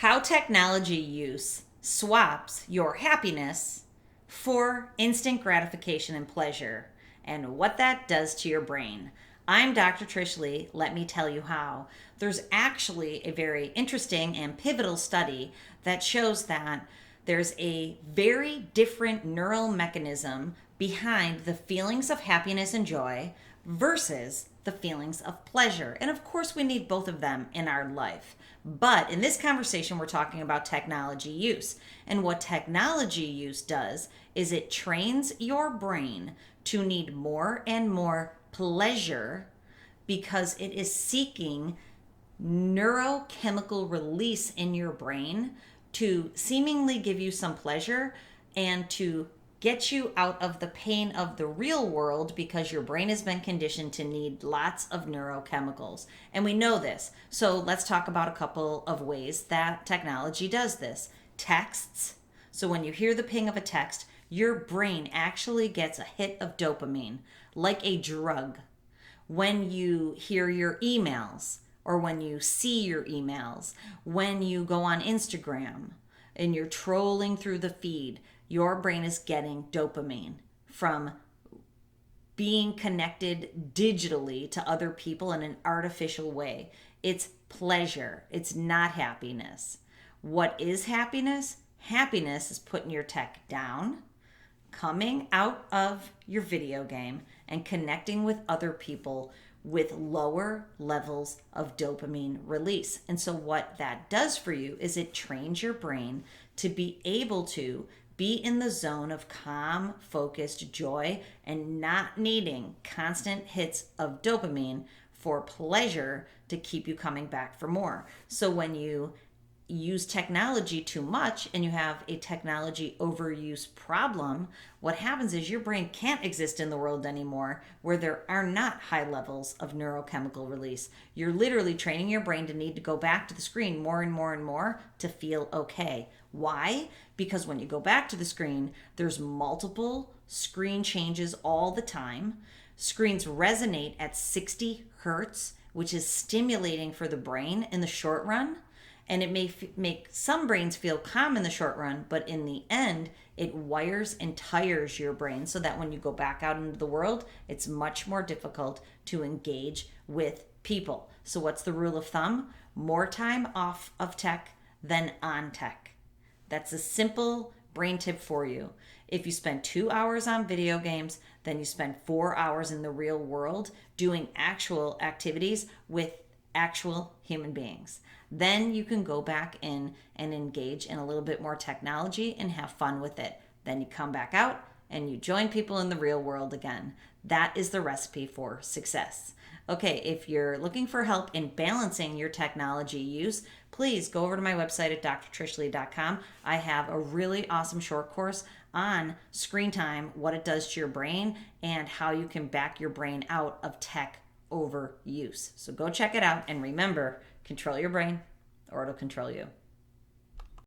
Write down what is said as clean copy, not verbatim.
How technology use swaps your happiness for instant gratification and pleasure, and what that does to your brain. I'm Dr. Trish Leigh. Let me tell you how. There's actually a very interesting and pivotal study that shows that there's a very different neural mechanism behind the feelings of happiness and joy versus the feelings of pleasure. And of course, we need both of them in our life. But in this conversation, we're talking about technology use. And what technology use does is it trains your brain to need more and more pleasure because it is seeking neurochemical release in your brain to seemingly give you some pleasure and to get you out of the pain of the real world, because your brain has been conditioned to need lots of neurochemicals. And we know this. So let's talk about a couple of ways that technology does this. Texts. So when you hear the ping of a text, your brain actually gets a hit of dopamine, like a drug. When you hear your emails, or when you see your emails, when you go on Instagram and you're trolling through the feed, your brain is getting dopamine from being connected digitally to other people in an artificial way. It's pleasure. It's not happiness. What is happiness? Happiness is putting your tech down, coming out of your video game, and connecting with other people with lower levels of dopamine release. And so what that does for you is it trains your brain to be able to be in the zone of calm, focused joy and not needing constant hits of dopamine for pleasure to keep you coming back for more. So when you use technology too much and you have a technology overuse problem, what happens is your brain can't exist in the world anymore where there are not high levels of neurochemical release. You're literally training your brain to need to go back to the screen more and more and more to feel okay. Why? Because when you go back to the screen, there's multiple screen changes all the time. Screens resonate at 60 hertz, which is stimulating for the brain in the short run. And it may make some brains feel calm in the short run, but in the end, it wires and tires your brain so that when you go back out into the world, it's much more difficult to engage with people. So what's the rule of thumb? More time off of tech than on tech. That's a simple brain tip for you. If you spend 2 hours on video games, then you spend 4 hours in the real world doing actual activities with actual human beings. Then you can go back in and engage in a little bit more technology and have fun with it. Then you come back out and you join people in the real world again. That is the recipe for success. Okay, if you're looking for help in balancing your technology use, please go over to my website at drtrishleigh.com. I have a really awesome short course on screen time, what it does to your brain, and how you can back your brain out of tech overuse. So go check it out, and remember, control your brain or it'll control you.